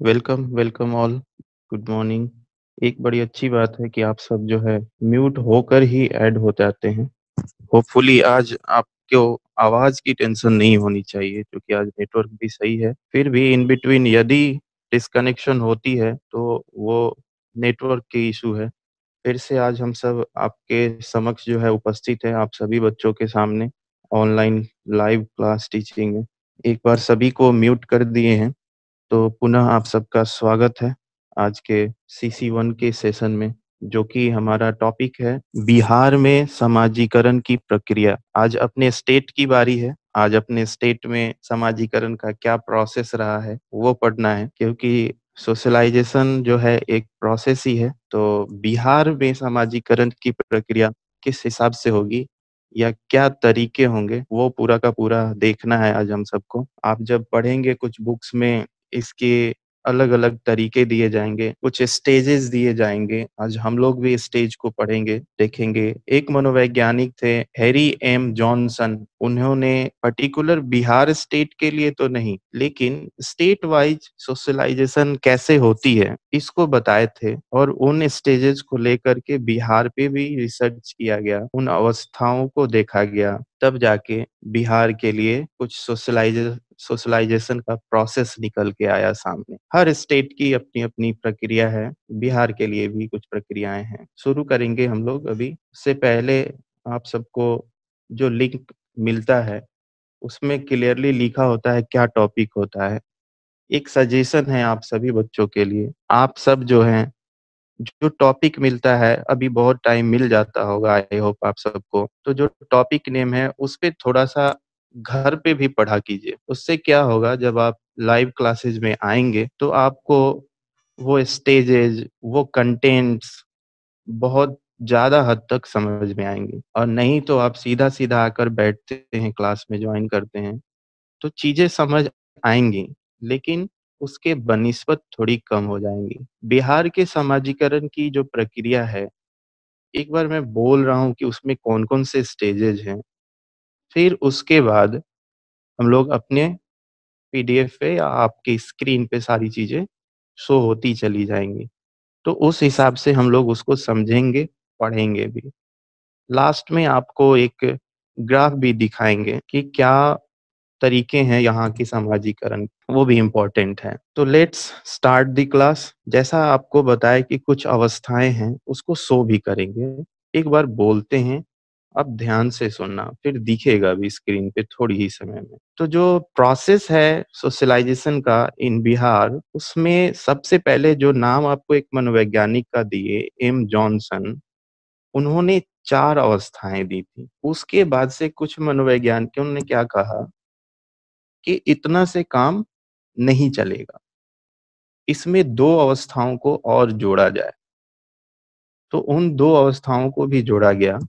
Welcome, welcome all. Good morning. एक बड़ी अच्छी बात है कि आप सब जो है म्यूट होकर ही ऐड हो जाते हैं। होपफुली आज आपको आवाज़ की टेंशन नहीं होनी चाहिए क्योंकि आज नेटवर्क भी सही है। फिर भी इन बिटवीन यदि डिस्कनेक्शन होती है तो वो नेटवर्क की इश्यू है। फिर से आज हम सब आपके समक्ष जो है उपस्थित हैं, आप सभी बच्चों के सामने ऑनलाइन लाइव क्लास टीचिंग में। एक बार सभी को म्यूट कर दिए हैं। तो पुनः आप सबका स्वागत है आज के CC1 के सेशन में, जो कि हमारा टॉपिक है बिहार में समाजीकरण की प्रक्रिया। आज अपने स्टेट की बारी है। आज अपने स्टेट में समाजीकरण का क्या प्रोसेस रहा है वो पढ़ना है, क्योंकि सोशलाइजेशन जो है एक प्रोसेस ही है। तो बिहार में समाजीकरण की प्रक्रिया किस हिसाब से होगी या क्या तरीके होंगे वो पूरा का पूरा देखना है आज हम सबको। आप जब पढ़ेंगे कुछ बुक्स में इसके अलग-अलग तरीके दिए जाएँगे, कुछ स्टेजेस दिए जाएँगे। आज हम लोग भी स्टेज को पढ़ेंगे, देखेंगे। एक मनोवैज्ञानिक थे हैरी एम जॉनसन। उन्होंने पर्टिकुलर बिहार स्टेट के लिए तो नहीं, लेकिन स्टेट वाइज़ सोशलाइज़ेशन कैसे होती है, इसको बताए थे और उन स्टेजेस को लेकर के बिहार पे भी रिसर्च किया गया। उन अवस्थाओं को देखा गया, तब जाके बिहार के लिए कुछ सोशलाइज़ेशन का प्रोसेस निकल के आया सामने। हर स्टेट की अपनी-अपनी प्रक्रिया है, बिहार के लिए भी कुछ प्रक्रियाएँ हैं। शुरू करेंगे हम लोग अभी। उससे पहले आप सबको जो लिंक मिलता है, उसमें क्लियरली लिखा होता है क्या टॉपिक होता है। एक सजेशन है आप सभी बच्चों के लिए, आप सब जो हैं, जो टॉपिक मिलता है, अभी बहुत टाइम मिल जाता होगा आई होप आप सबको, तो जो टॉपिक नेम है उस पे थोड़ा-सा घर पे भी पढ़ा कीजिए। उससे क्या होगा, जब आप लाइव क्लासेस में आएँगे तो आपको वो स्टेजेज़, वो कंटेंट्स बहुत ज़्यादा हद तक समझ में आएँगे। और नहीं तो आप सीधा-सीधा आकर बैठते हैं, क्लास में जॉइन करते हैं, तो चीज़ें समझ आएँगी, लेकिन उसके बनिस्बत थोड़ी कम हो जाएँगी। बिहार के समाजीकरण की जो प्रक्रिया है, एक बार मैं बोल रहा हूँ कि उसमें कौन-कौन से स्टेजेज़ हैं, फिर उसके बाद हम लोग अपने पीडीएफ पे या आपकी स्क्रीन पे सारी चीज़ें शो होती चली जाएँगी। तो उस हिसाब से हम लोग उसको समझेंगे, पढ़ेंगे भी। लास्ट में आपको एक ग्राफ भी दिखाएँगे कि क्या तरीके हैं यहाँ की समाजीकरण, वो भी इम्पोर्टेंट है। तो लेट्स स्टार्ट द क्लास। जैसा आपको बताया कि कुछ अवस्थाएँ हैं, उसको शो भी करेंगे। एक बार बोलते हैं, आप ध्यान से सुनना, फिर दिखेगा भी स्क्रीन पे थोड़ी ही समय में। तो जो प्रोसेस है सोशलाइज़ेशन का इन बिहार, उसमें सबसे पहले जो नाम आपको एक मनोवैज्ञानिक का दिए, एम जॉनसन, उन्होंने 4 अवस्थाएँ दी थी। उसके बाद से कुछ मनोवैज्ञानिकों ने क्या कहा कि इतना से काम नहीं चलेगा। इसमें 2 अवस्थाओं को और जोड़ा जाए। तो उन 2 अवस्थाओं को भी जोड़ा गया।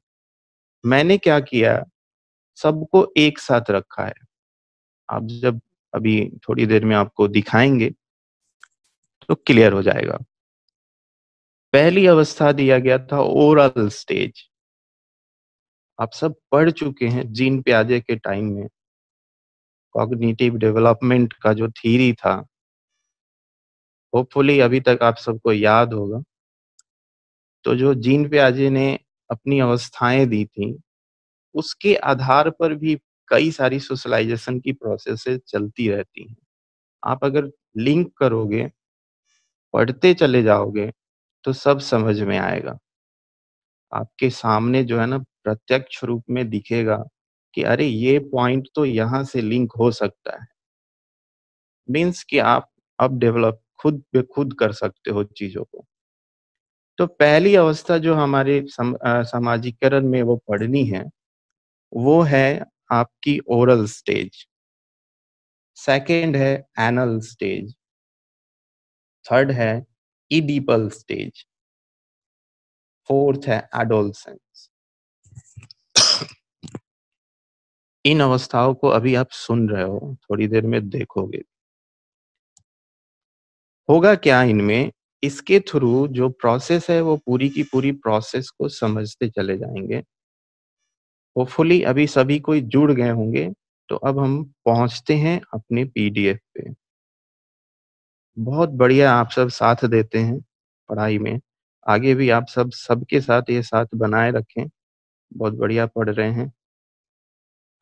मैंने क्या किया, सबको एक साथ रखा है। आप जब अभी थोड़ी देर में आपको दिखाएँगे, तो क्लियर हो जाएगा। पहली अवस्था दिया गया था ओरल स्टेज। आप सब पढ़ चुके हैं जीन पियाजे के टाइम में, कॉग्निटिव डेवलपमेंट का जो थ्योरी था, होपफुली अभी तक आप सबको याद होगा। तो जो जीन पियाजे ने अपनी अवस्थाएँ दी थी, उसके आधार पर भी कई सारी सोशलाइज़ेशन की प्रोसेसेस चलती रहती हैं। आप अगर लिंक करोगे, पढ़ते चले जाओगे, तो सब समझ में आएगा। आपके सामने जो है ना प्रत्यक्ष रूप में दिखेगा कि अरे! ये पॉइंट तो यहाँ से लिंक हो सकता है। मीन्स कि आप अब डेवलप खुद पे खुद कर सकते हो चीज़ों को। तो पहली अवस्था जो हमारे सामाजिकरण में वो पढ़नी है, वो है आपकी ओरल स्टेज। सेकंड है एनल स्टेज। थर्ड है इडिपल स्टेज। फोर्थ है एडोलसेंस। इन अवस्थाओं को अभी आप सुन रहे हो, थोड़ी देर में देखोगे। होगा क्या इनमें, इसके थ्रू जो प्रोसेस है वो पूरी की पूरी प्रोसेस को समझते चले जाएँगे। होपफुली अभी सभी कोई जुड़ गए होंगे, तो अब हम पहुँचते हैं अपने पीडीएफ पे। बहुत बढ़िया आप सब साथ देते हैं पढ़ाई में। आगे भी आप सब सबके साथ ये साथ बनाए रखें। बहुत बढ़िया पढ़ रहे हैं।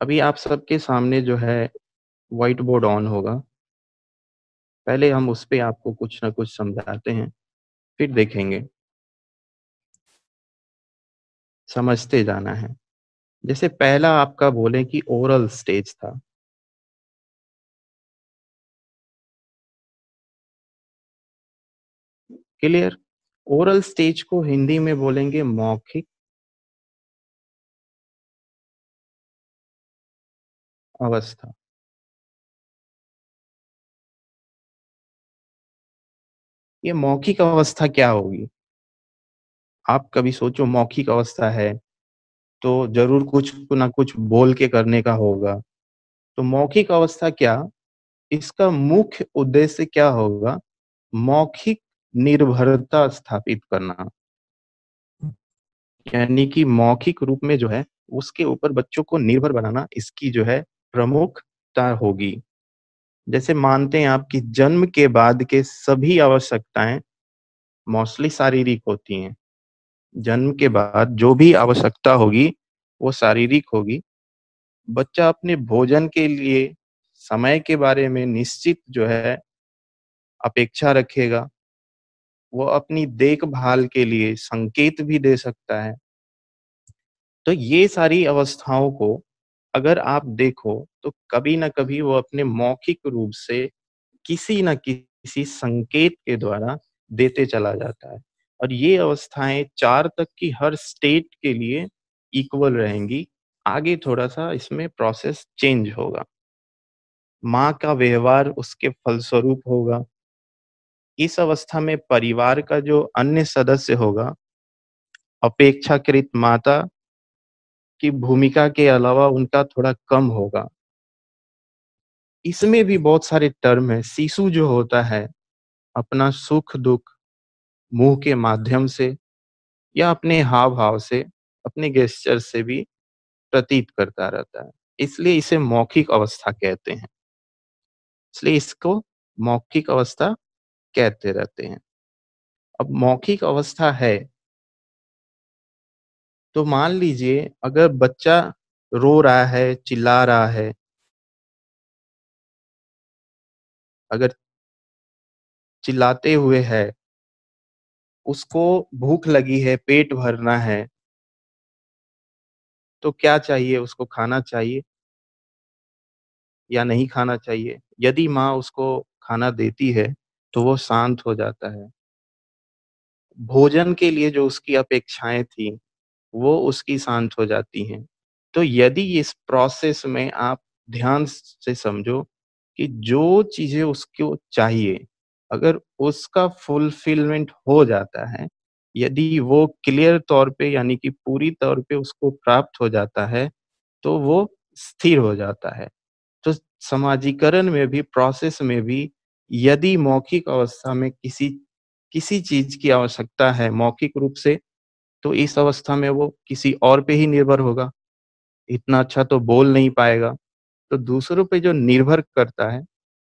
अभी आप सबके सामने जो है व्हाइट बोर्ड ऑन होगा। पहले हम उस पे आपको कुछ न कुछ समझाते हैं, फिर देखेंगे। समझते जाना है। जैसे पहला आपका बोले कि ओरल स्टेज था। क्लियर? ओरल स्टेज को हिंदी में बोलेंगे मौखिक अवस्था। ये मौखिक अवस्था क्या होगी? आप कभी सोचो मौखिक अवस्था है, तो ज़रूर कुछ ना कुछ बोल के करने का होगा। तो मौखिक अवस्था क्या, इसका मुख्य उद्देश्य क्या होगा? मौखिक निर्भरता स्थापित करना। यानी कि मौखिक रूप में जो है, उसके ऊपर बच्चों को निर्भर बनाना इसकी जो है प्रमुखता होगी। जैसे मानते हैं आप कि जन्म के बाद के सभी आवश्यकताएँ मोस्टली शारीरिक होती हैं। जन्म के बाद जो भी आवश्यकता होगी, वो शारीरिक होगी। बच्चा अपने भोजन के लिए समय के बारे में निश्चित जो है अपेक्षा रखेगा। वो अपनी देखभाल के लिए संकेत भी दे सकता है। तो ये सारी अवस्थाओं को अगर आप देखो, तो कभी न कभी वो अपने मौखिक रूप से किसी न किसी संकेत के द्वारा देते चला जाता है। और ये अवस्थाएँ 4 तक की हर स्टेट के लिए इक्वल रहेंगी। आगे थोड़ा-सा इसमें प्रोसेस चेंज होगा। माँ का व्यवहार उसके फलस्वरूप होगा। इस अवस्था में परिवार का जो अन्य सदस्य होगा, अपेक्षाकृत माता की भूमिका के अलावा उनका थोड़ा कम होगा। इसमें भी बहुत सारे टर्म हैं। शिशु जो होता है, अपना सुख-दुःख मुँह के माध्यम से या अपने हाव-भाव से, अपने गेस्चर से भी प्रतीत करता रहता है। इसलिए इसे मौखिक अवस्था कहते हैं। इसलिए इसको मौखिक अवस्था कहते रहते हैं। अब मौखिक अवस्था है, तो मान लीजिए अगर बच्चा रो रहा है, चिल्ला रहा है, अगर चिल्लाते हुए है, उसको भूख लगी है, पेट भरना है, तो क्या चाहिए उसको खाना चाहिए या नहीं खाना चाहिए? यदि माँ उसको खाना देती है, तो वो शांत हो जाता है। भोजन के लिए जो उसकी अपेक्षाएँ थी, वो उसकी शांत हो जाती हैं। तो यदि इस प्रोसेस में आप ध्यान से समझो कि जो चीज़ें उसको चाहिए, अगर उसका फुलफिलमेंट हो जाता है, यदि वो क्लियर तौर पे यानी कि पूरी तौर पे उसको प्राप्त हो जाता है, तो वो स्थिर हो जाता है। तो समाजीकरण में भी, प्रोसेस में भी यदि मौखिक अवस्था में किसी किसी चीज़ की आवश्यकता है मौखिक रूप से, तो इस अवस्था में वो किसी और पे ही निर्भर होगा। इतना अच्छा तो बोल नहीं पाएगा, तो दूसरों पे जो निर्भर करता है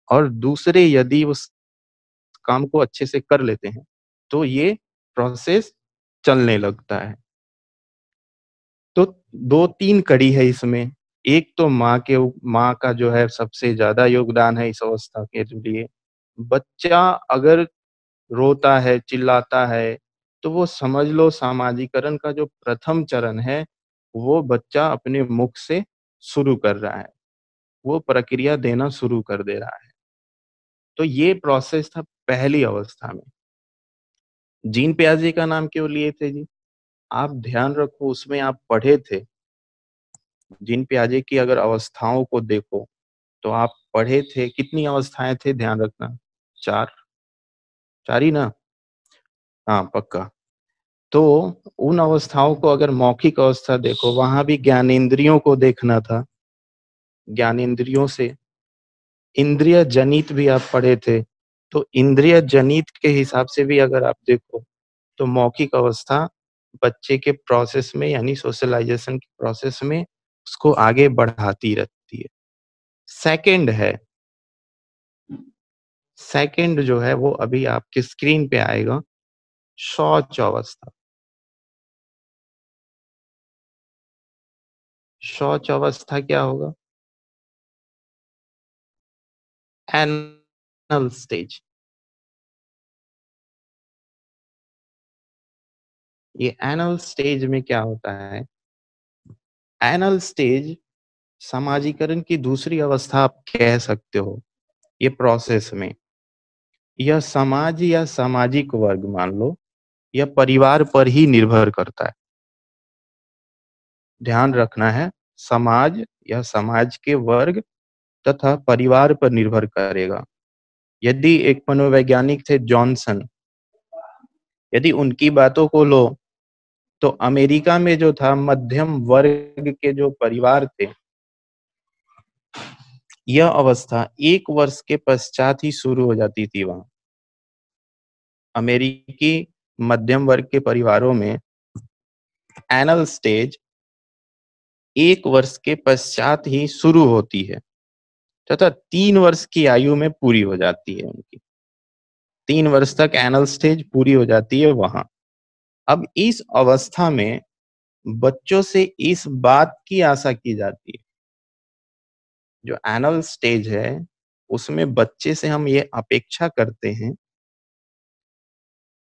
और दूसरे यदि उस काम को अच्छे से कर लेते हैं, तो ये प्रोसेस चलने लगता है। तो 2-3 कड़ी है इसमें। एक तो माँ का जो है सबसे ज़्यादा योगदान है इस अवस्था के लिए। बच्चा अगर रोता है, चिल्लाता है, तो वो समझ लो सामाजीकरण का जो प्रथम चरण है, वो बच्चा अपने मुख से शुरू कर रहा है। वो प्रक्रिया देना शुरू कर दे रहा है। तो ये प्रोसेस था पहली अवस्था में। जीन पियाजे का नाम क्यों लिए थे जी? आप ध्यान रखो उसमें आप पढ़े थे, जीन पियाजे की अगर अवस्थाओं को देखो, तो आप पढ़े थे कितनी अवस्थाएँ थे ध्यान रखना? 4, 4 ही ना? हाँ, पक्का। तो उन अवस्थाओं को अगर मौखिक अवस्था देखो, वहाँ भी ज्ञानेंद्रियों को देखना था। ज्ञानेंद्रियों से इंद्रिय जनित भी आप पढ़े थे। तो इंद्रिय जनित के हिसाब से भी अगर आप देखो, तो मौखिक अवस्था बच्चे के प्रोसेस में यानी सोशलाइज़ेशन के प्रोसेस में उसको आगे बढ़ाती रहती है। सेकंड है सेकंड जो है वो अभी आपके स्क्रीन पे आएगा, शौच अवस्था। शौच अवस्था क्या होगा? Anal stage. ये एनल स्टेज में क्या होता है? एनल स्टेज समाजीकरण की दूसरी अवस्था आप कह सकते हो, ये प्रोसेस में। यह समाज या सामाजिक वर्ग मान लो, या परिवार पर ही निर्भर करता है। ध्यान रखना है, समाज या समाज के वर्ग तथा परिवार पर निर्भर करेगा। यदि एक मनोवैज्ञानिक थे जॉनसन, यदि उनकी बातों को लो, तो अमेरिका में जो था मध्यम वर्ग के जो परिवार थे, यह अवस्था 1 वर्ष के पश्चात ही शुरू हो जाती थी वहाँ। अमेरिकी मध्यम वर्ग के परिवारों में एनल स्टेज 1 वर्ष के पश्चात ही शुरू होती है तथा 3 वर्ष की आयु में पूरी हो जाती है उनकी। 3 वर्ष तक एनल स्टेज पूरी हो जाती है वहाँ। अब इस अवस्था में बच्चों से इस बात की आशा की जाती है, जो एनल स्टेज है, उसमें बच्चे से हम ये अपेक्षा करते हैं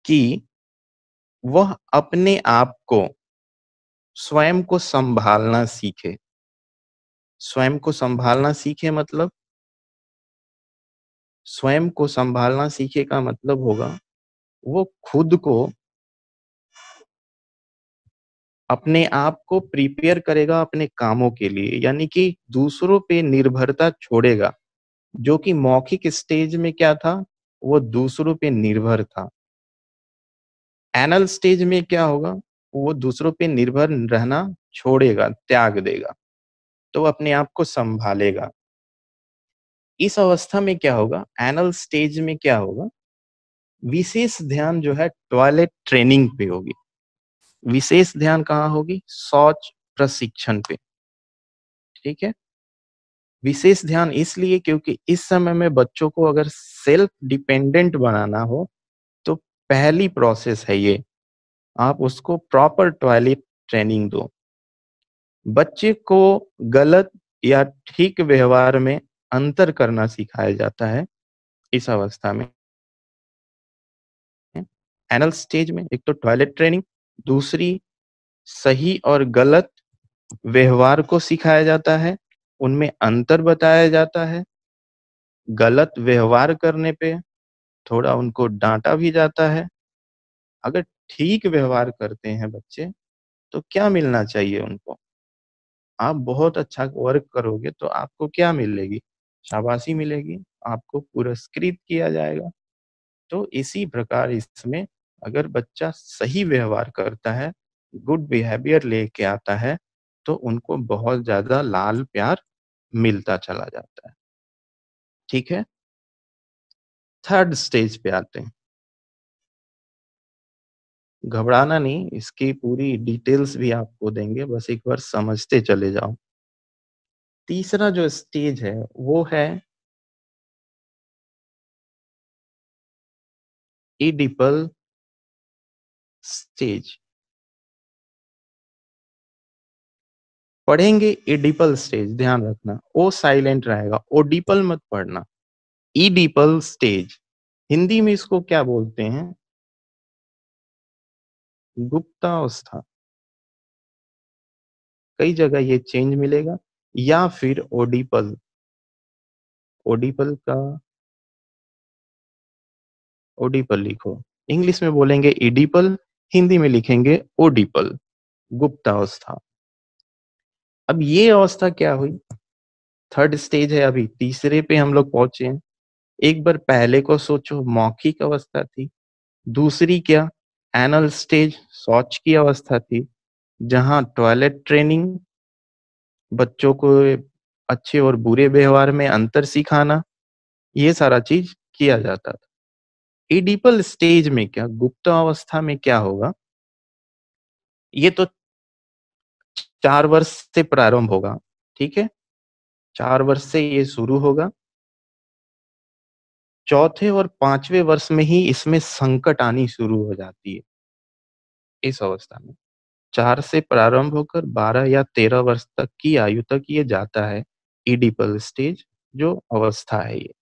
कि वह अपने आप को, स्वयं को सँभालना सीखे। स्वयं को सँभालना सीखे मतलब, स्वयं को सँभालना सीखे का मतलब होगा, वो खुद को, अपने आप को प्रिपेयर करेगा अपने कामों के लिए, यानी कि दूसरों पे निर्भरता छोड़ेगा। जो कि मौखिक स्टेज में क्या था, वो दूसरों पे निर्भर था। एनल स्टेज में क्या होगा, वो दूसरों पे निर्भर रहना छोड़ेगा, त्याग देगा, तो वो अपने आप को सँभालेगा। इस अवस्था में क्या होगा, एनल स्टेज में क्या होगा, विशेष ध्यान जो है टॉयलेट ट्रेनिंग पे होगी। विशेष ध्यान कहाँ होगी? शौच प्रशिक्षण पे, ठीक है? विशेष ध्यान इसलिए क्योंकि इस समय में बच्चों को अगर सेल्फ डिपेंडेंट बनाना हो, तो पहली प्रोसेस है ये, आप उसको प्रॉपर टॉयलेट ट्रेनिंग दो। बच्चे को गलत या ठीक व्यवहार में अंतर करना सिखाया जाता है इस अवस्था में। एनल स्टेज में एक तो टॉयलेट ट्रेनिंग, दूसरी सही और गलत व्यवहार को सिखाया जाता है, उनमें अंतर बताया जाता है। गलत व्यवहार करने पे थोड़ा उनको डाँटा भी जाता है। अगर ठीक व्यवहार करते हैं बच्चे, तो क्या मिलना चाहिए उनको? आप बहुत अच्छा वर्क करोगे तो आपको क्या मिलेगी? शाबाशी मिलेगी, आपको पुरस्कृत किया जाएगा। तो इसी प्रकार इसमें अगर बच्चा सही व्यवहार करता है, गुड बिहेवियर लेके आता है, तो उनको बहुत ज़्यादा लाड-प्यार मिलता चला जाता है। ठीक है? थर्ड स्टेज पे आते हैं। घबराना नहीं, इसकी पूरी डिटेल्स भी आपको देंगे, बस एक बार समझते चले जाओ। तीसरा जो स्टेज है, वो है एडिपल स्टेज। पढ़ेंगे एडिपल स्टेज, ध्यान रखना, ओ साइलेंट रहेगा, ओडिपल मत पढ़ना। एडिपल स्टेज, हिंदी में इसको क्या बोलते हैं? गुप्तावस्था। कई जगह ये चेंज मिलेगा, या फिर ओडिपल। ओडिपल का ओडिपल लिखो। इंग्लिश में बोलेंगे एडिपल, हिंदी में लिखेंगे ओडिपल, गुप्तावस्था। अब ये अवस्था क्या हुई? थर्ड स्टेज है, अभी तीसरे पे हम लोग पहुँचे हैं। एक बार पहले को सोचो, मौखिक अवस्था थी। दूसरी क्या? एनल स्टेज, शौच की अवस्था थी, जहाँ टॉयलेट ट्रेनिंग, बच्चों को अच्छे और बुरे व्यवहार में अंतर सिखाना, ये सारा चीज़ किया जाता था। एडिपल स्टेज में क्या, गुप्त अवस्था में क्या होगा? ये तो 4 वर्ष से प्रारंभ होगा, ठीक है? 4 वर्ष से ये शुरू होगा। चौथे और 5वें वर्ष में ही इसमें संकट आनी शुरू हो जाती है, इस अवस्था में। 4 से प्रारंभ होकर 12 या 13 वर्ष तक की आयु तक ये जाता है, इडिपल स्टेज जो अवस्था है ये।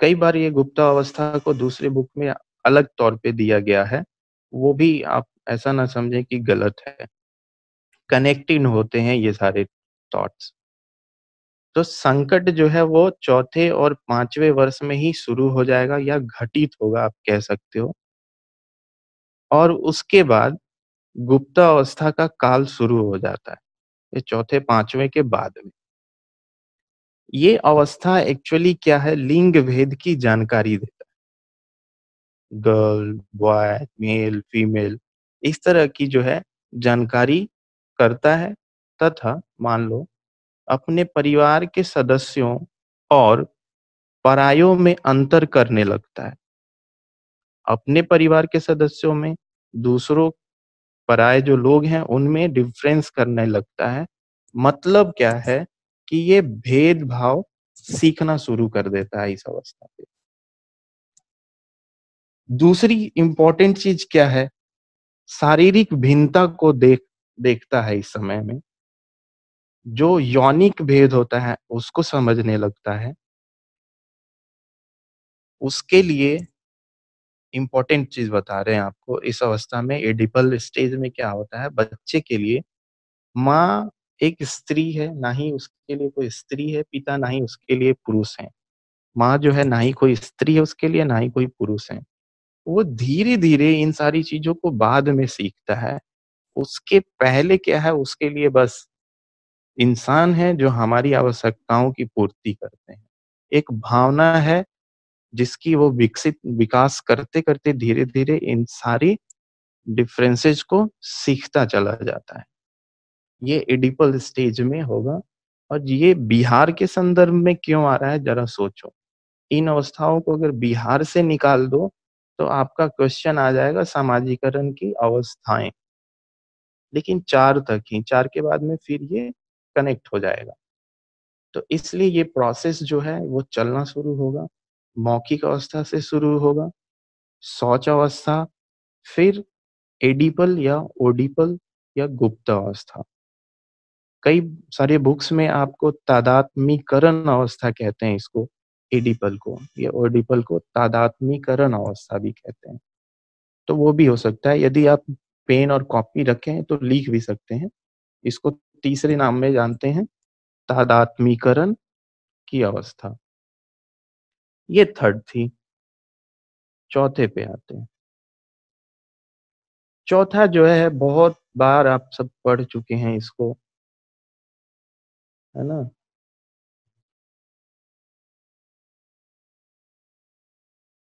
कई बार ये गुप्तावस्था को दूसरे बुक में अलग तौर पे दिया गया है, वो भी आप ऐसा ना समझें कि गलत है। कनेक्टेड होते हैं ये सारे थॉट्स। तो संकट जो है वो चौथे और 5वें वर्ष में ही शुरू हो जाएगा या घटित होगा आप कह सकते हो और उसके बाद गुप्तावस्था का काल शुरू हो जाता है, ये चौथे 5वें के बाद में। ये अवस्था एक्चुअली क्या है लिंग भेद की जानकारी देता है। गर्ल, बॉय, मेल, फीमेल इस तरह की जो है जानकारी करता है तथा मान लो अपने परिवार के सदस्यों और परायों में अंतर करने लगता है। अपने परिवार के सदस्यों में, दूसरों पराये जो लोग हैं उनमें डिफरेंस करने लगता है। मतलब क्या है कि ये भेदभाव सीखना शुरू कर देता है इस अवस्था पे। दूसरी इम्पोर्टेंट चीज़ क्या है? शारीरिक भिन्नता को देखता है इस समय में। जो यौनिक भेद होता है उसको समझने लगता है। उसके लिए इम्पोर्टेंट चीज़ बता रहे हैं आपको इस अवस्था में एडिपल स्टेज में क्या होता है बच्चे के लिए माँ एक स्त्री है, ना ही उसके लिए कोई स्त्री है, पिता ना ही उसके लिए पुरुष हैं। माँ जो है ना ही कोई स्त्री है उसके लिए, ना ही कोई पुरुष है। वो धीरे-धीरे इन सारी चीज़ों को बाद में सीखता है। उसके पहले क्या है उसके लिए बस इंसान है जो हमारी आवश्यकताओं की पूर्ति करते हैं। एक भावना है जिसकी वो विकास करते-करते धीरे-धीरे इन सारी डिफरेंसेस को सीखता चला जाता है। ये एडिपल स्टेज में होगा और ये बिहार के संदर्भ में क्यों आ रहा है ज़रा सोचो। इन अवस्थाओं को अगर बिहार से निकाल दो, तो आपका क्वेश्चन आ जाएगा समाजीकरण की अवस्थाएँ। लेकिन 4 तक ही, 4 के बाद में फिर ये कनेक्ट हो जाएगा। तो इसलिए ये प्रोसेस जो है वो चलना शुरू होगा, मौखिक अवस्था से शुरू होगा, शौच अवस्था, फिर एडिपल या ओडिपल या गुप्त अवस्था। कई सारे बुक्स में आपको तादात्म्यकरण अवस्था कहते हैं इसको, एडिपल को, या ओडिपल को तादात्म्यकरण अवस्था भी कहते हैं। तो वो भी हो सकता है, यदि आप पेन और कॉपी रखें तो लिख भी सकते हैं। इसको तीसरे नाम में जानते हैं, तादात्म्यकरण की अवस्था। ये थर्ड थी, चौथे पे आते हैं। चौथा जो है बहुत बार आप सब पढ़ चुके हैं इसको, है ना?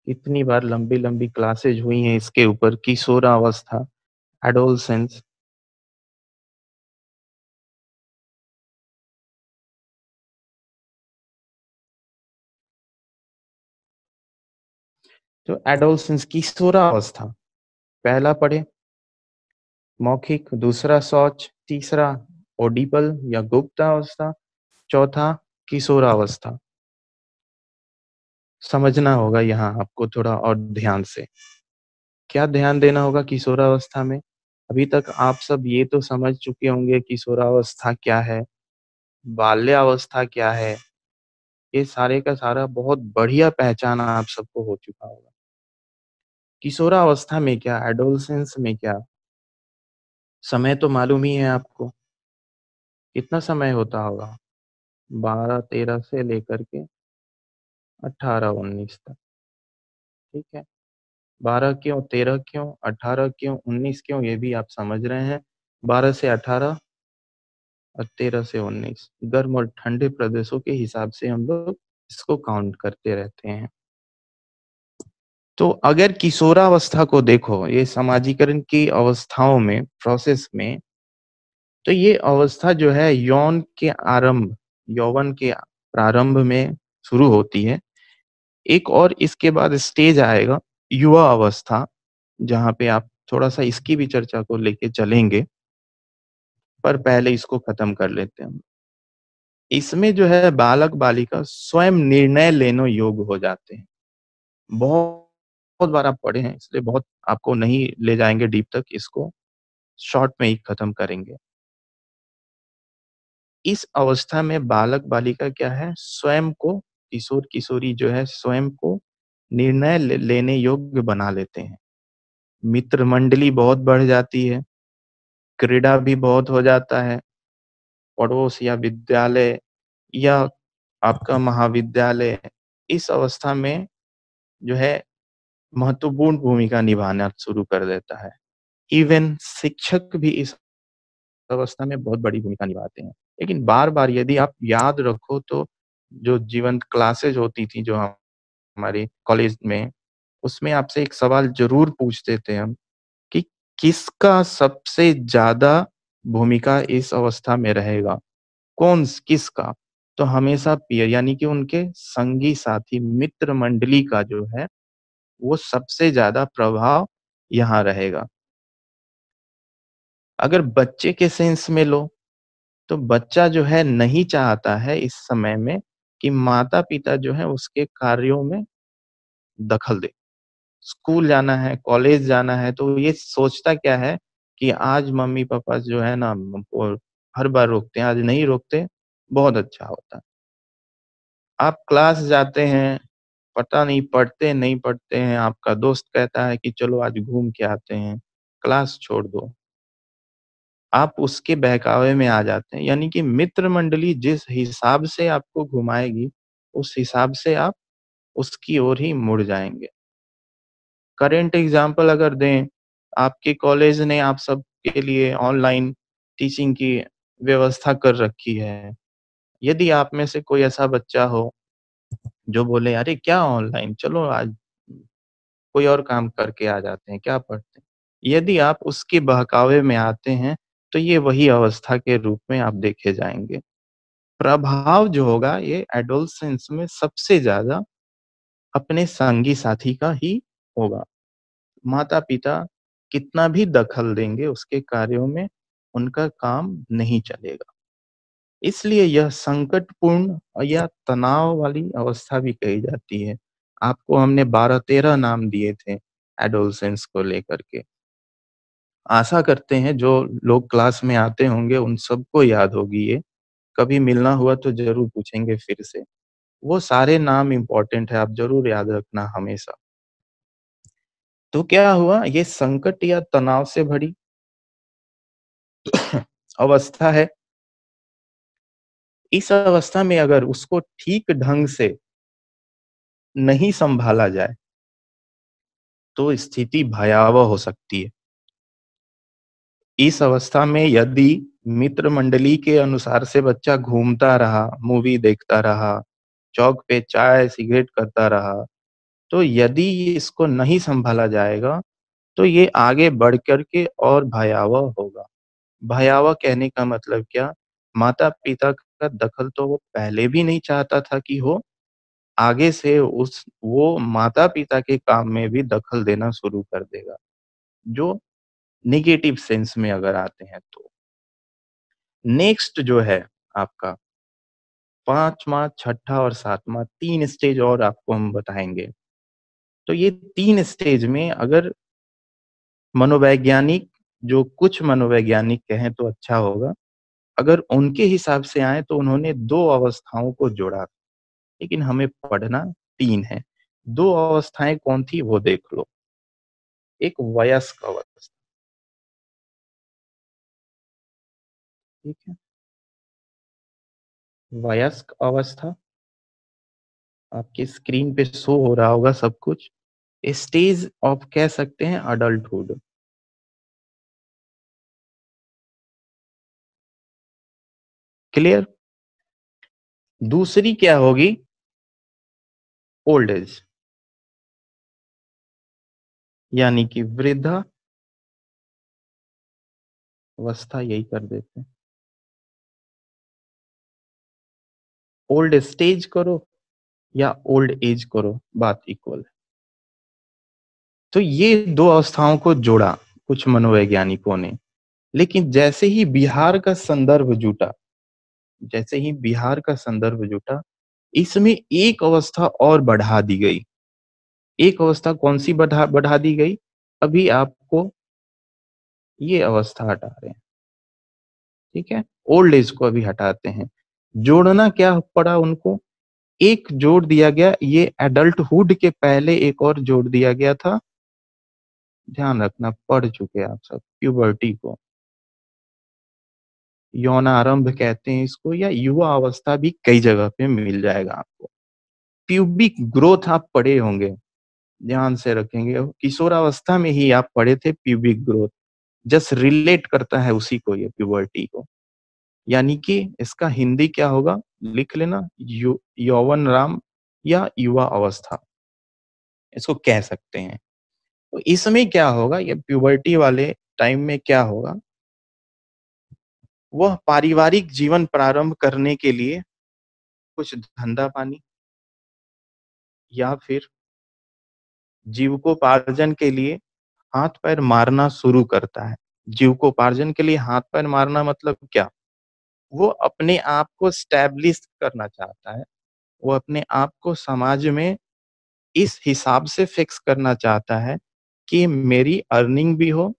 इतनी बार लंबी-लंबी क्लासेज हुई हैं इसके ऊपर, किशोरावस्था, एडोलसेंस। तो एडोलसेंस किशोरावस्था, पहला पढ़े मौखिक, दूसरा शौच, तीसरा ओडिपल या गुप्तावस्था, चौथा किशोरावस्था। समझना होगा यहाँ आपको थोड़ा और ध्यान से। क्या ध्यान देना होगा किशोरावस्था में? अभी तक आप सब ये तो समझ चुके होंगे किशोरावस्था क्या है, बाल्यावस्था क्या है, ये सारे का सारा बहुत बढ़िया पहचान आप सबको हो चुका होगा। किशोरावस्था में क्या, एडोलसेंस में क्या, समय तो मालूम ही है आपको, कितना समय होता होगा? 12-13 से लेकर के 18-19 तक, ठीक है? 12 क्यों, 13 क्यों, 18 क्यों, 19 क्यों, ये भी आप समझ रहे हैं। 12 से 18 और 13 से 19 गर्म और ठंडे प्रदेशों के हिसाब से हम लोग इसको काउंट करते रहते हैं। तो अगर किशोरावस्था को देखो, ये समाजीकरण की अवस्थाओं में, प्रोसेस में, तो ये अवस्था जो है यौवन के प्रारंभ में शुरू होती है। एक और इसके बाद स्टेज आएगा युवा अवस्था, जहाँ पे आप थोड़ा-सा इसकी भी चर्चा को लेके चलेंगे, पर पहले इसको खत्म कर लेते हैं। इसमें जो है बालक-बालिका स्वयं निर्णय लेने योग्य हो जाते हैं। बहुत बहुत बार आप पढ़े हैं, इसलिए बहुत आपको नहीं ले जाएँगे डीप तक, इसको शॉर्ट में ही खत्म करेंगे। इस अवस्था में बालक-बालिका क्या है, स्वयं को किशोर-किशोरी जो है स्वयं को निर्णय लेने योग्य बना लेते हैं। मित्र मंडली बहुत बढ़ जाती है, क्रीड़ा भी बहुत हो जाता है, पड़ोस या विद्यालय या आपका महाविद्यालय इस अवस्था में जो है महत्वपूर्ण भूमिका निभाना शुरू कर देता है। इवन शिक्षक भी इस अवस्था में बहुत बड़ी भूमिका निभाते हैं। लेकिन बार-बार यदि आप याद रखो तो जो जीवंत क्लासेस होती थी जो हमारे कॉलेज में, उसमें आपसे एक सवाल ज़रूर पूछते थे हम कि किसका सबसे ज़्यादा भूमिका इस अवस्था में रहेगा? किसका? तो हमेशा पीयर यानी कि उनके संगी साथी मित्र मंडली का जो है, वो सबसे ज़्यादा प्रभाव यहाँ रहेगा। अगर बच्चे के सेंस में लो, तो बच्चा जो है नहीं चाहता है इस समय में कि माता-पिता जो है उसके कार्यों में दखल दें। स्कूल जाना है, कॉलेज जाना है, तो ये सोचता क्या है कि आज मम्मी-पापा जो है ना हमको हर बार रोकते हैं, आज नहीं रोकते, बहुत अच्छा होता। आप क्लास जाते हैं, पता नहीं पढ़ते नहीं पढ़ते हैं, आपका दोस्त कहता है कि चलो आज घूम के आते हैं, क्लास छोड़ दो। आप उसके बहकावे में आ जाते हैं, यानी कि मित्र मंडली जिस हिसाब से आपको घुमाएगी, उस हिसाब से आप उसकी ओर ही मुड़ जाएँगे। करेंट एग्ज़ाम्पल अगर दें, आपके कॉलेज ने आप सबके लिए ऑनलाइन टीचिंग की व्यवस्था कर रखी है। यदि आप में से कोई ऐसा बच्चा हो, जो बोले, "अरे! क्या ऑनलाइन? चलो आज कोई और काम करके आ जाते हैं, क्या पढ़ते हैं?" यदि आप उसके बहकावे में आते हैं, तो ये वही अवस्था के रूप में आप देखे जाएँगे। प्रभाव जो होगा ये एडोलसेंस में सबसे ज़्यादा अपने संगी साथी का ही होगा। माता-पिता कितना भी दखल देंगे उसके कार्यों में, उनका काम नहीं चलेगा। इसलिए यह संकटपूर्ण या तनाव वाली अवस्था भी कही जाती है। आपको हमने 12-13 नाम दिए थे एडोलसेंस को लेकर के। आशा करते हैं जो लोग क्लास में आते होंगे उन सबको याद होगी ये। कभी मिलना हुआ तो ज़रूर पूछेंगे फिर से। वो सारे नाम इम्पोर्टेंट है, आप ज़रूर याद रखना हमेशा। तो क्या हुआ, ये संकट या तनाव से भरी अवस्था है। इस अवस्था में अगर उसको ठीक ढंग से नहीं सँभाला जाए, तो स्थिति भयावह हो सकती है। इस अवस्था में यदि मित्र मंडली के अनुसार से बच्चा घूमता रहा, मूवी देखता रहा, चौक पे चाय, सिगरेट करता रहा, तो यदि इसको नहीं सँभाला जाएगा, तो ये आगे बढ़ कर के और भयावह होगा। भयावह कहने का मतलब क्या? माता-पिता का दखल तो वो पहले भी नहीं चाहता था कि हो, आगे से उस वो माता-पिता के काम में भी दखल देना शुरू कर देगा, जो नेगेटिव सेंस में अगर आते हैं तो। नेक्स्ट जो है आपका 5वाँ, छठा और 7वाँ 3 स्टेज और आपको हम बताएँगे। तो ये 3 स्टेज में अगर मनोवैज्ञानिक जो कुछ मनोवैज्ञानिक कहें तो अच्छा होगा, अगर उनके हिसाब से आएँ तो उन्होंने 2 अवस्थाओं को जोड़ा, लेकिन हमें पढ़ना 3 है। 2 अवस्थाएँ कौन थी वो देख लो। एक वयस्क अवस्था, ठीक है? वयस्क अवस्था आपकी स्क्रीन पे शो हो रहा होगा सब कुछ। स्टेज ऑफ कह सकते हैं अडल्टहुड, क्लियर? दूसरी क्या होगी? ओल्ड एज, यानी कि वृद्धावस्था यही कर देते हैं। ओल्ड स्टेज करो या ओल्ड एज करो, बात इक्वल है। तो ये 2 अवस्थाओं को जोड़ा कुछ मनोवैज्ञानिकों ने, लेकिन जैसे ही बिहार का संदर्भ जुटा, जैसे ही बिहार का संदर्भ जुटा, इसमें एक अवस्था और बढ़ा दी गई। एक अवस्था कौन-सी बढ़ा बढ़ा दी गई? अभी आपको ये अवस्था हटा रहे हैं, ठीक है? ओल्ड एज को अभी हटाते हैं। जोड़ना क्या पड़ा उनको? एक जोड़ दिया गया, ये एडल्टहुड के पहले एक और जोड़ दिया गया था, ध्यान रखना पढ़ चुके हैं आप सब, प्यूबर्टी को। यौनारंभ कहते हैं इसको या युवा अवस्था भी कई जगह पे मिल जाएगा आपको। प्यूबिक ग्रोथ आप पढ़े होंगे, ध्यान से रखेंगे। किशोरावस्था में ही आप पढ़े थे प्यूबिक ग्रोथ, जस्ट रिलेट करता है उसी को ये प्यूबर्टी को। यानी कि इसका हिंदी क्या होगा? लिख लेना यौवनराम या युवा अवस्था, इसको कह सकते हैं। तो इसमें क्या होगा, ये प्यूबर्टी वाले टाइम में क्या होगा, वह पारिवारिक जीवन प्रारंभ करने के लिए कुछ धंधा-पानी या फिर जीविकोपार्जन के लिए हाथ-पैर मारना शुरू करता है। जीविकोपार्जन के लिए हाथ-पैर मारना मतलब क्या? वो अपने आप को एस्टैब्लिश करना चाहता है। वो अपने आप को समाज में इस हिसाब से फिक्स करना चाहता है कि मेरी अर्निंग भी हो,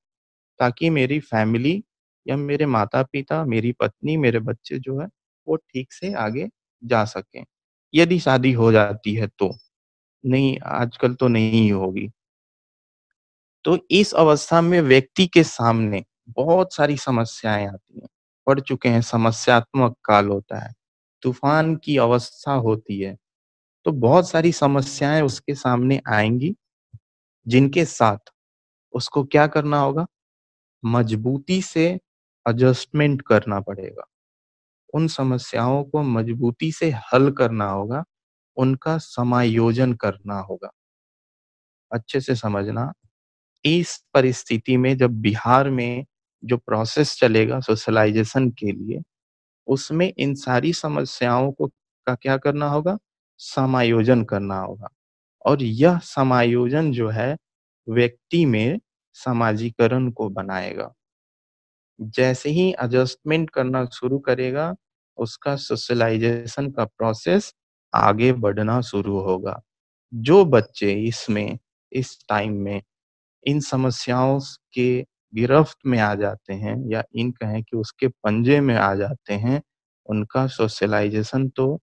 ताकि मेरी फैमिली या मेरे माता-पिता, मेरी पत्नी, मेरे बच्चे जो है, वो ठीक से आगे जा सकें। यदि शादी हो जाती है तो। नहीं, आजकल तो नहीं होगी। तो इस अवस्था में व्यक्ति के सामने बहुत सारी समस्याएँ आती हैं। पढ़ चुके हैं, समस्यात्मक काल होता है, तूफ़ान की अवस्था होती है, तो बहुत सारी समस्याएँ उसके सामने आएँगी, जिनके साथ उसको क्या करना होगा? मजबूती से एडजस्टमेंट करना पड़ेगा। उन समस्याओं को मजबूती से हल करना होगा, उनका समायोजन करना होगा। अच्छे से समझना, इस परिस्थिति में जब बिहार में जो प्रोसेस चलेगा सोशलाइज़ेशन के लिए, उसमें इन सारी समस्याओं को का क्या करना होगा? समायोजन करना होगा और यह समायोजन जो है, व्यक्ति में समाजीकरण को बनाएगा। जैसे ही एडजस्टमेंट करना शुरू करेगा, उसका सोशलाइज़ेशन का प्रोसेस आगे बढ़ना शुरू होगा। जो बच्चे इसमें, इस टाइम में इन समस्याओं के गिरफ्त में आ जाते हैं या इन कहें कि उसके पंजे में आ जाते हैं, उनका सोशलाइज़ेशन तो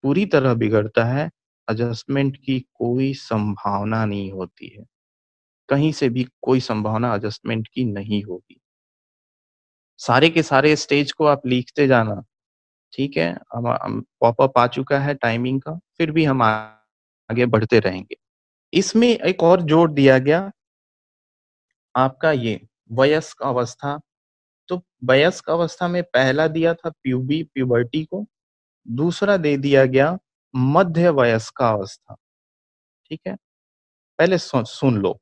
पूरी तरह बिगड़ता है, एडजस्टमेंट की कोई संभावना नहीं होती है। कहीं से भी कोई संभावना एडजस्टमेंट की नहीं होगी। सारे के सारे स्टेज को आप लिखते जाना, ठीक है? पॉपअप आ चुका है टाइमिंग का, फिर भी हम आगे बढ़ते रहेंगे। इसमें एक और जोड़ दिया गया आपका ये वयस्क अवस्था। तो वयस्क अवस्था में पहला दिया था प्यूबर्टी को, दूसरा दे दिया गया मध्य वयस्कावस्था, ठीक है? पहले सुन लो।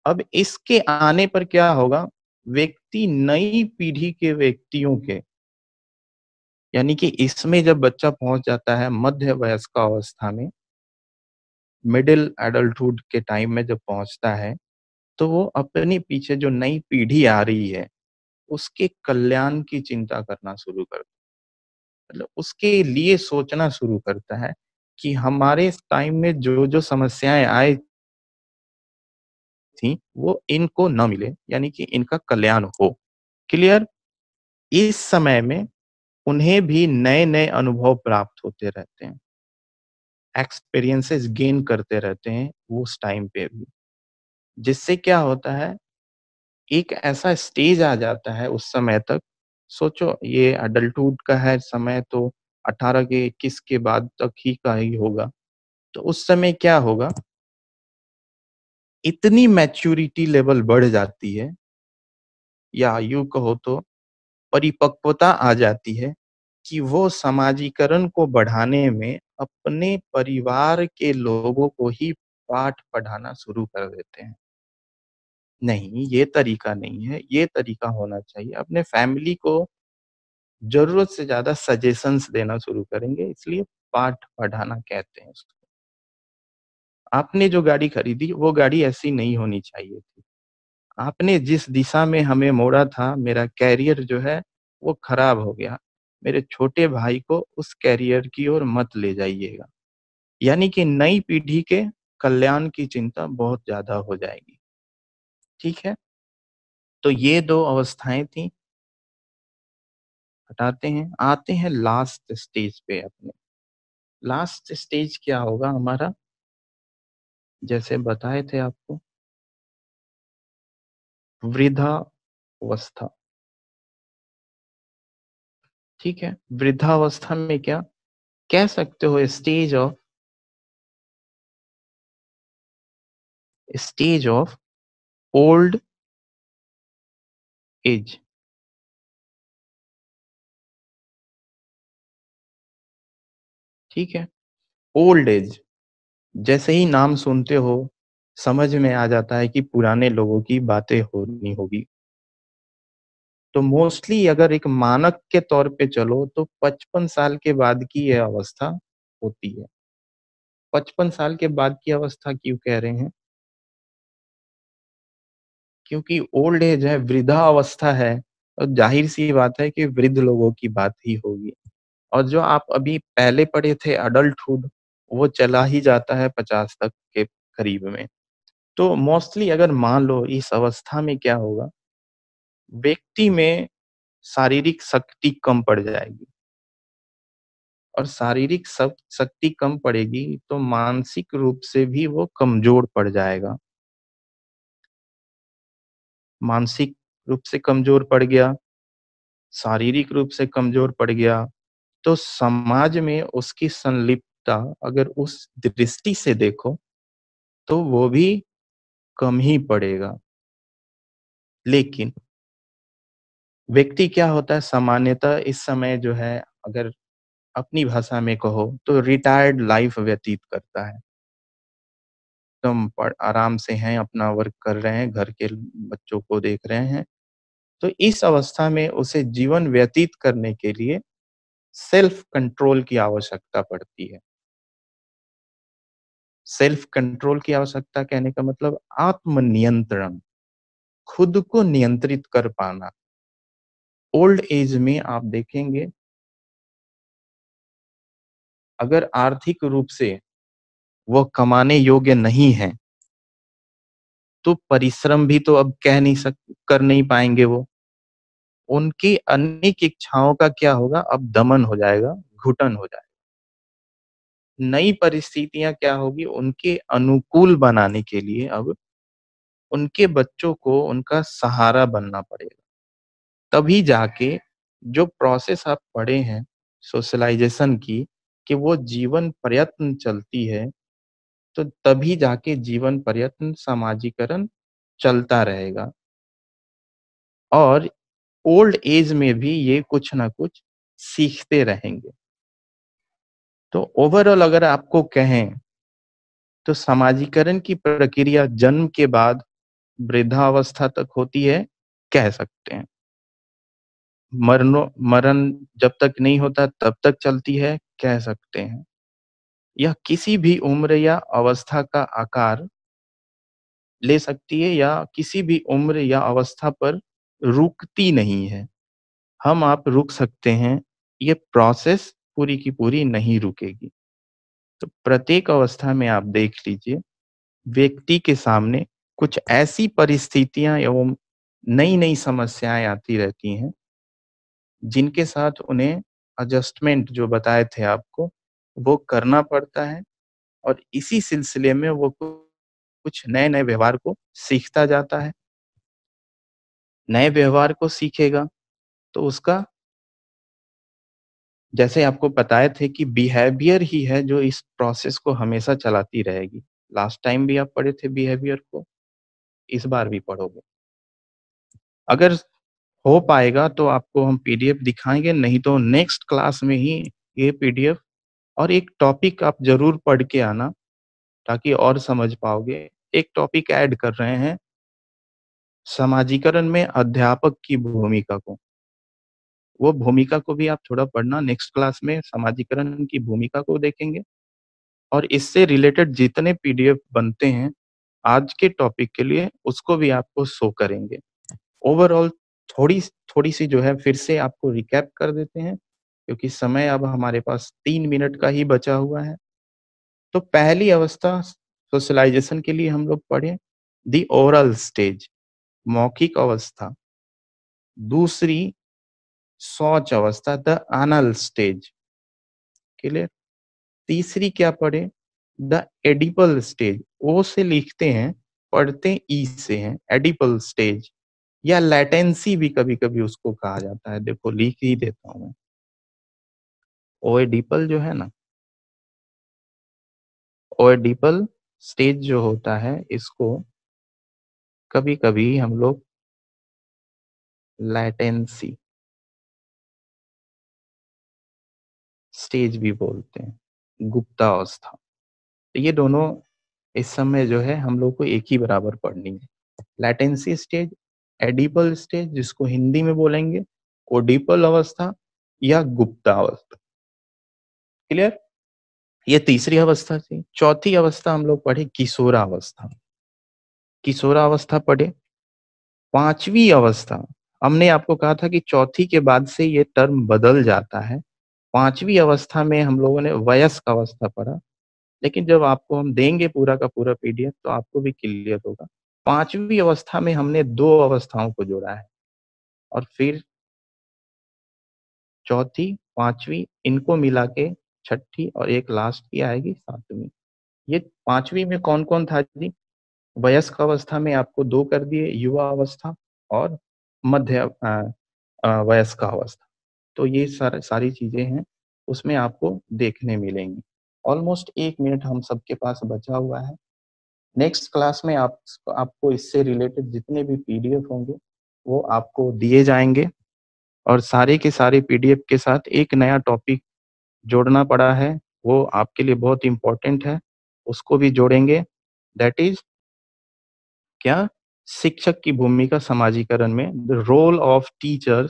अब इसके आने पर क्या होगा, व्यक्ति नई पीढ़ी के व्यक्तियों के, यानी कि इसमें जब बच्चा पहुँच जाता है मध्य वयस्कावस्था में, मिडल एडल्टहुड के टाइम में जब पहुँचता है, तो वो अपने पीछे जो नई पीढ़ी आ रही है, उसके कल्याण की चिंता करना शुरू कर, मतलब उसके लिए सोचना शुरू करता है कि हमारे इस टाइम में जो-जो समस्याएँ आई थी, वो इनको ना मिले, यानी कि इनका कल्याण हो। क्लियर? इस समय में उन्हें भी नए-नए अनुभव प्राप्त होते रहते हैं, एक्सपीरियंसेस गेन करते रहते हैं उस टाइम पे भी। जिससे क्या होता है, एक ऐसा स्टेज आ जाता है उस समय तक, सोचो ये एडल्टहुड का है समय तो 18 के 21 के बाद तक ही का ही होगा। तो उस समय क्या होगा, इतनी मैच्योरिटी लेवल बढ़ जाती है या यूँ कहो तो परिपक्वता आ जाती है कि वो समाजीकरण को बढ़ाने में अपने परिवार के लोगों को ही पाठ पढ़ाना शुरू कर देते हैं। नहीं, ये तरीका नहीं है, ये तरीका होना चाहिए। अपने फैमिली को ज़रूरत से ज़्यादा सजेशंस देना शुरू करेंगे, इसलिए पाठ पढ़ाना कहते हैं उसको। आपने जो गाड़ी खरीदी, वो गाड़ी ऐसी नहीं होनी चाहिए थी। आपने जिस दिशा में हमें मोड़ा था, मेरा कैरियर जो है, वो खराब हो गया। मेरे छोटे भाई को उस कैरियर की ओर मत ले जाइएगा। यानी कि नई पीढ़ी के कल्याण की चिंता बहुत ज़्यादा हो जाएगी, ठीक है? तो ये 2 अवस्थाएँ थीं, हटाते हैं, आते हैं लास्ट स्टेज पे अपने। लास्ट स्टेज क्या होगा हमारा? जैसे बताए थे आपको, वृद्धावस्था, ठीक है? वृद्धावस्था में क्या कह सकते हो, स्टेज ऑफ ओल्ड एज, ठीक है? ओल्ड एज, जैसे ही नाम सुनते हो, समझ में आ जाता है कि पुराने लोगों की बातें होनी होगी। तो मोस्टली अगर एक मानक के तौर पे चलो तो 55 साल के बाद की ये अवस्था होती है। 55 साल के बाद की अवस्था क्यों कह रहे हैं? क्योंकि ओल्ड एज है, वृद्धावस्था है, तो ज़ाहिर-सी बात है कि वृद्ध लोगों की बात ही होगी। और जो आप अभी पहले पढ़े थे अडल्टहुड, वो चला ही जाता है 50 तक के करीब में। तो मोस्टली अगर मान लो इस अवस्था में क्या होगा, व्यक्ति में शारीरिक शक्ति कम पड़ जाएगी, और शारीरिक शक्ति कम पड़ेगी तो मानसिक रूप से भी वो कमज़ोर पड़ जाएगा। मानसिक रूप से कमज़ोर पड़ गया, शारीरिक रूप से कमज़ोर पड़ गया, तो समाज में उसकी संलिप्तता अगर उस दृष्टि से देखो, तो वो भी कम ही पड़ेगा। लेकिन व्यक्ति क्या होता है सामान्यतः इस समय जो है, अगर अपनी भाषा में कहो तो रिटायर्ड लाइफ व्यतीत करता है। एकदम आराम से हैं, अपना वर्क कर रहे हैं, घर के बच्चों को देख रहे हैं। तो इस अवस्था में उसे जीवन व्यतीत करने के लिए सेल्फ कंट्रोल की आवश्यकता पड़ती है। सेल्फ कंट्रोल की आवश्यकता कहने का मतलब आत्मनियंत्रण, खुद को नियंत्रित कर पाना। ओल्ड एज में आप देखेंगे, अगर आर्थिक रूप से वो कमाने योग्य नहीं है, तो परिश्रम भी तो अब कह नहीं सक कर नहीं पाएँगे वो। उनकी अनेक इच्छाओं का क्या होगा, अब दमन हो जाएगा, घुटन हो जाएगा। नई परिस्थितियाँ क्या होगी, उनके अनुकूल बनाने के लिए अब उनके बच्चों को उनका सहारा बनना पड़ेगा। तभी जाके जो प्रोसेस आप पढ़े हैं सोशलाइज़ेशन की, कि वो जीवन प्रयत्न चलती है, तो तभी जाके जीवन प्रयत्न समाजीकरण चलता रहेगा। और ओल्ड एज में भी ये कुछ ना कुछ सीखते रहेंगे। तो ओवरऑल अगर आपको कहें, तो समाजीकरण की प्रक्रिया जन्म के बाद वृद्धावस्था तक होती है, कह सकते हैं। मरण जब तक नहीं होता तब तक चलती है, कह सकते हैं। यह किसी भी उम्र या अवस्था का आकार ले सकती है, या किसी भी उम्र या अवस्था पर रुकती नहीं है। हम आप रुक सकते हैं, ये प्रोसेस पूरी की पूरी नहीं रुकेगी। तो प्रत्येक अवस्था में आप देख लीजिए, व्यक्ति के सामने कुछ ऐसी परिस्थितियाँ एवं नई-नई समस्याएँ आती रहती हैं, जिनके साथ उन्हें एडजस्टमेंट जो बताए थे आपको, वो करना पड़ता है, और इसी सिलसिले में वो कुछ नए-नए व्यवहार को सीखता जाता है। नए व्यवहार को सीखेगा, तो उसका, जैसे आपको बताए थे कि बिहेवियर ही है जो इस प्रोसेस को हमेशा चलाती रहेगी। लास्ट टाइम भी आप पढ़े थे बिहेवियर को, इस बार भी पढ़ोगे। अगर हो पाएगा तो आपको हम पीडीएफ दिखाएँगे, नहीं तो नेक्स्ट क्लास में ही ये पीडीएफ और एक टॉपिक आप ज़रूर पढ़ के आना, ताकि और समझ पाओगे। एक टॉपिक ऐड कर रहे हैं, समाजीकरण में अध्यापक की भूमिका को। वो भूमिका को भी आप थोड़ा पढ़ना, नेक्स्ट क्लास में समाजीकरण की भूमिका को देखेंगे, और इससे रिलेटेड जितने पीडीएफ बनते हैं, आज के टॉपिक के लिए उसको भी आपको शो करेंगे। ओवरऑल थोड़ी थोड़ी-सी जो है फिर से आपको रिकैप कर देते हैं। क्योंकि समय अब हमारे पास 3 मिनट का ही बचा हुआ है। तो पहली अवस्था सोशलाइज़ेशन के लिए हम लोग पढ़े दी ओरल स्टेज, मौखिक अवस्था। दूसरी शौच अवस्था, द एनल स्टेज। क्लियर? तीसरी क्या पढ़े? The edible stage. ओ से लिखते हैं, पढ़ते ई से हैं, एडिपल स्टेज या लेटेंसी भी कभी-कभी उसको कहा जाता है। देखो लिख ही देता हूँ मैं। ओएडिपल जो है ना, ओएडिपल स्टेज जो होता है, इसको कभी-कभी हम लोग लेटेंसी स्टेज भी बोलते हैं, गुप्तावस्था। तो ये दोनों इस समय जो है हम लोग को एक ही बराबर पढ़नी है। लैटेंसी स्टेज, एडिपल स्टेज जिसको हिंदी में बोलेंगे ओडिपल अवस्था या गुप्तावस्था। क्लियर? ये तीसरी अवस्था थी। चौथी अवस्था हम लोग पढ़े किशोरावस्था। किशोरावस्था पढ़े। पांचवी अवस्था, हमने आपको कहा था कि चौथी के बाद से ये टर्म बदल जाता है। पांचवी अवस्था में हम लोगों ने वयस्क अवस्था पढ़ा। लेकिन जब आपको हम देंगे पूरा का पूरा पीडीएफ तो आपको भी क्लियर होगा। 5वीं अवस्था में हमने 2 अवस्थाओं को जोड़ा है और फिर चौथी, 5वीं इनको मिला के छठी और एक लास्ट की आएगी 7वीं। ये 5वीं में कौन-कौन था जी? वयस्क अवस्था में आपको 2 कर दिए, युवा अवस्था और मध्य वयस्क अवस्था। तो ये सारी चीज़ें हैं, उसमें आपको देखने मिलेंगी। ऑलमोस्ट 1 मिनट हम सबके पास बचा हुआ है। नेक्स्ट क्लास में आपको इससे रिलेटेड जितने भी पीडीएफ होंगे, वो आपको दिए जाएँगे और सारे के सारे पीडीएफ के साथ एक नया टॉपिक जोड़ना पड़ा है, वो आपके लिए बहुत इम्पोर्टेंट है, उसको भी जोड़ेंगे। दैट इज़ क्या? शिक्षक की भूमिका समाजीकरण में, the role of teacher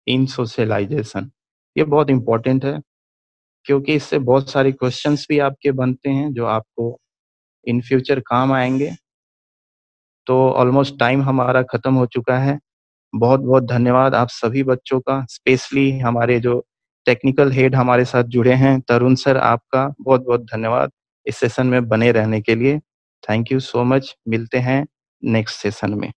in socialization. ये बहुत इम्पोर्टेंट है, क्योंकि इससे बहुत सारे क्वेश्चन्स भी आपके बनते हैं, जो आपको इन फ्यूचर काम आएँगे। तो ऑलमोस्ट टाइम हमारा खत्म हो चुका है। बहुत-बहुत धन्यवाद आप सभी बच्चों का, स्पेशली हमारे जो टेक्निकल हेड हमारे साथ जुड़े हैं, तरुण सर आपका बहुत-बहुत धन्यवाद इस सेशन में बने रहने के लिए। Thank you so much. मिलते हैं नेक्स्ट सेशन में।